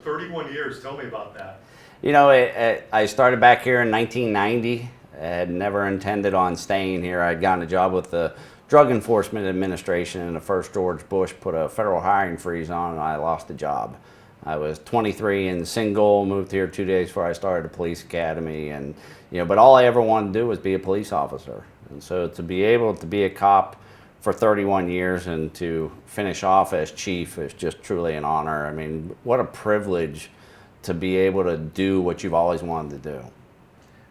31 years. Tell me about that. I started back here in 1990. I had never intended on staying here. I'd gotten a job with the Drug Enforcement Administration, and the first George Bush put a federal hiring freeze on, and I lost the job. I was 23 and single, moved here 2 days before I started the police academy, and but all I ever wanted to do was be a police officer. And so to be able to be a cop for 31 years and to finish off as chief is just truly an honor. I mean, what a privilege to be able to do what you've always wanted to do.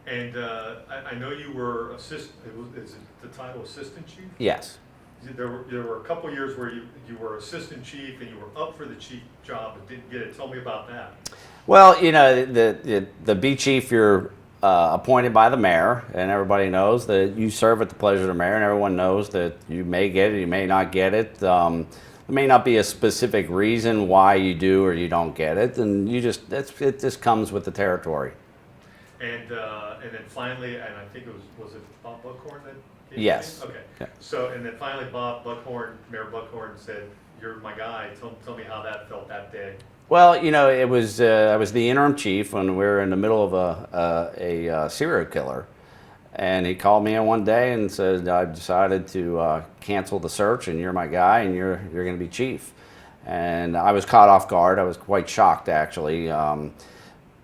And I know you were assistant. Is it the title assistant chief? Yes. There were a couple years where you were assistant chief and you were up for the chief job but didn't get it. Tell me about that. Well, the B chief, you're appointed by the mayor, and everybody knows that you serve at the pleasure of the mayor, and everyone knows that you may get it, you may not get it. There may not be a specific reason why you do or you don't get it, and it just comes with the territory. And then finally, and I think was it Bob Buckhorn that gave Yes. you? Okay. Yeah. So and then finally Mayor Buckhorn said, "You're my guy." Tell me how that felt that day. Well, it was I was the interim chief when we were in the middle of a serial killer, and he called me in one day and said, "I've decided to cancel the search, and you're my guy, and you're going to be chief." And I was caught off guard. I was quite shocked, actually.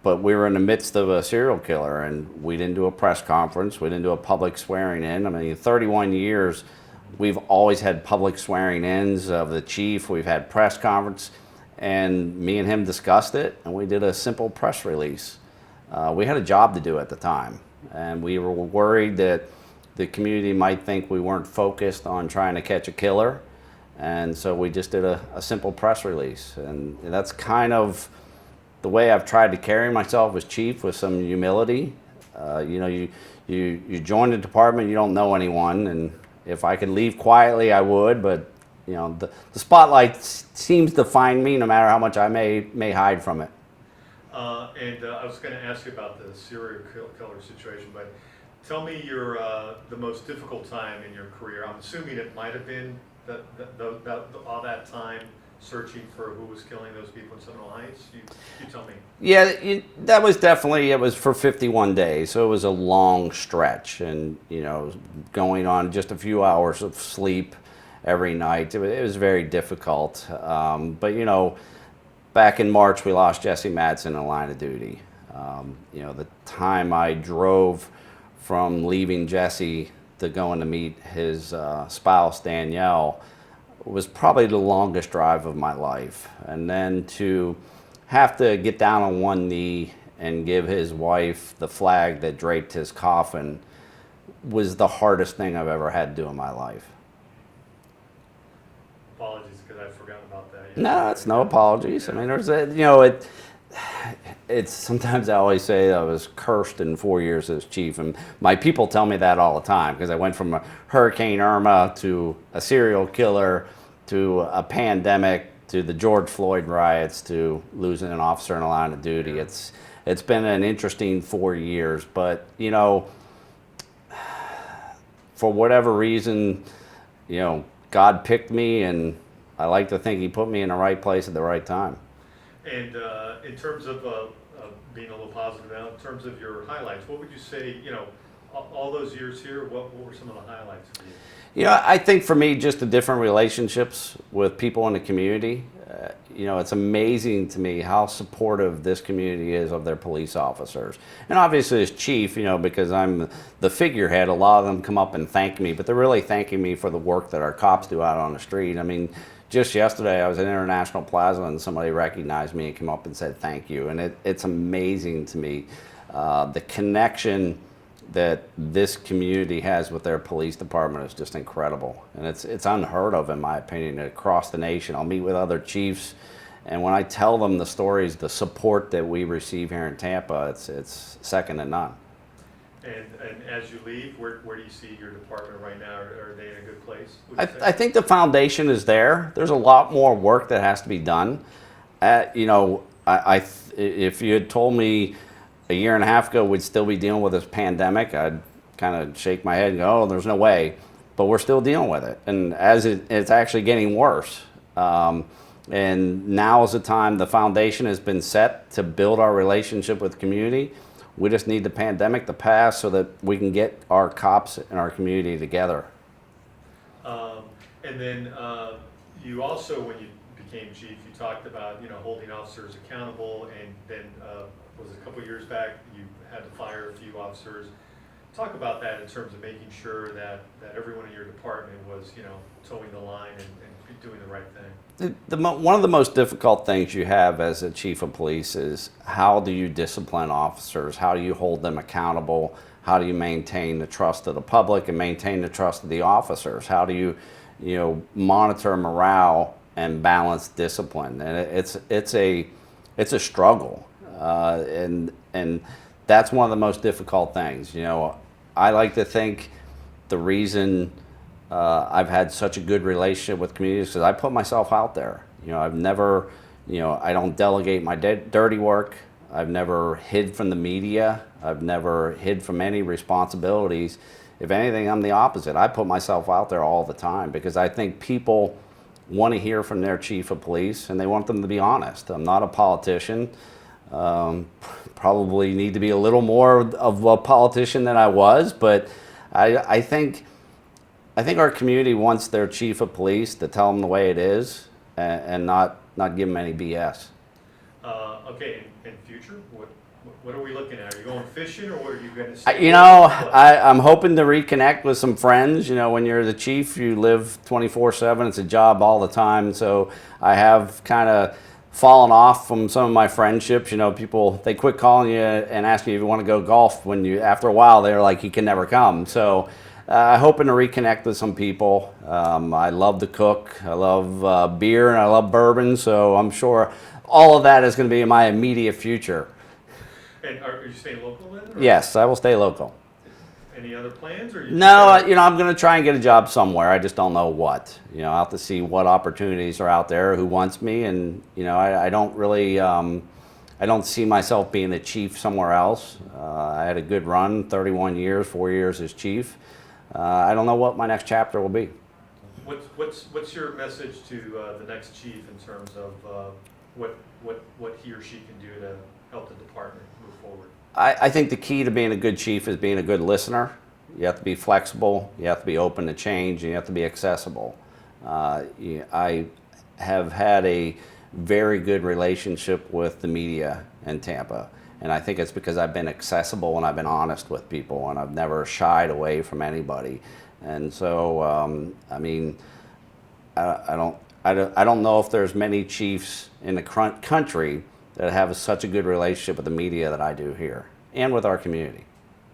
But we were in the midst of a serial killer, and we didn't do a press conference. We didn't do a public swearing in. I mean, 31 years, we've always had public swearing ins of the chief. We've had press conference, and me and him discussed it, and we did a simple press release. We had a job to do at the time, and we were worried that the community might think we weren't focused on trying to catch a killer, and so we just did a simple press release. And that's kind of the way I've tried to carry myself as chief, with some humility. You join the department, you don't know anyone, and if I could leave quietly, I would. But the spotlight seems to find me, no matter how much I may hide from it. I was going to ask you about the serial killer situation, but tell me the most difficult time in your career. I'm assuming it might have been all that time searching for who was killing those people in Seminole Heights. You tell me. Yeah, that was definitely, it was for 51 days, so it was a long stretch, and going on just a few hours of sleep every night. It was very difficult. But back in March, we lost Jesse Madsen in the line of duty. The time I drove from leaving Jesse to going to meet his spouse, Danielle, was probably the longest drive of my life. And then to have to get down on one knee and give his wife the flag that draped his coffin was the hardest thing I've ever had to do in my life. Apologies, because I've forgotten about that. No, it's no apologies. I mean, it's sometimes I always say I was cursed in 4 years as chief, and my people tell me that all the time, because I went from a Hurricane Irma to a serial killer to a pandemic to the George Floyd riots to losing an officer in the line of duty. It's been an interesting 4 years, but for whatever reason, God picked me, and I like to think He put me in the right place at the right time. And in terms of being a little positive now, in terms of your highlights, what would you say, all those years here, what were some of the highlights for you? I think for me, just the different relationships with people in the community. It's amazing to me how supportive this community is of their police officers. And obviously as chief, because I'm the figurehead, a lot of them come up and thank me, but they're really thanking me for the work that our cops do out on the street. I mean, just yesterday I was at International Plaza and somebody recognized me and came up and said thank you. And it's amazing to me, the connection that this community has with their police department is just incredible. And it's unheard of, in my opinion, across the nation. I'll meet with other chiefs, and when I tell them the stories, the support that we receive here in Tampa, it's second to none. And as you leave, where do you see your department right now? Are they in a good place? I think the foundation is there. There's a lot more work that has to be done. If you had told me a year and a half ago we'd still be dealing with this pandemic, I'd kind of shake my head and go, oh, there's no way. But we're still dealing with it. And as it's actually getting worse. And now is the time. The foundation has been set to build our relationship with the community. We just need the pandemic to pass so that we can get our cops and our community together. And then you also, when you became chief, you talked about, you know, holding officers accountable, and then was it a couple years back you had to fire a few officers. Talk about that in terms of making sure that everyone in your department was, you know, towing the line and doing the right thing. One of the most difficult things you have as a chief of police is how do you discipline officers? How do you hold them accountable? How do you maintain the trust of the public and maintain the trust of the officers? How do you, you know, monitor morale and balance discipline? And it's a struggle, and that's one of the most difficult things. You know, I like to think the reason I've had such a good relationship with communities because I put myself out there. You know, I've never, you know, I don't delegate my dirty work. I've never hid from the media. I've never hid from any responsibilities. If anything, I'm the opposite. I put myself out there all the time because I think people want to hear from their chief of police and they want them to be honest. I'm not a politician. Probably need to be a little more of a politician than I was, but I think our community wants their chief of police to tell them the way it is and not give them any BS. Okay, in future, what are we looking at? Are you going fishing, or what are you going to? You know, I'm hoping to reconnect with some friends. You know, when you're the chief, you live 24/7. It's a job all the time. So I have kind of fallen off from some of my friendships. You know, people, they quit calling you and asking you if you want to go golf when you, after a while, they're like, you can never come. So hoping to reconnect with some people. I love to cook. I love beer and I love bourbon. So I'm sure all of that is going to be in my immediate future. And are you staying local then? Or Yes, I will stay local. any other plans? Or No, you know, I'm going to try and get a job somewhere. I just don't know what. You know, I'll have to see what opportunities are out there, who wants me, and you know, I don't really, I don't see myself being the chief somewhere else. I had a good run, 31 years, 4 years as chief. I don't know what my next chapter will be. What's your message to the next chief in terms of what he or she can do to help the department move forward? I think the key to being a good chief is being a good listener. You have to be flexible, you have to be open to change, and you have to be accessible. I have had a very good relationship with the media in Tampa, and I think it's because I've been accessible and I've been honest with people, and I've never shied away from anybody. And so, I mean, I don't know if there's many chiefs in the country that have such a good relationship with the media that I do here and with our community.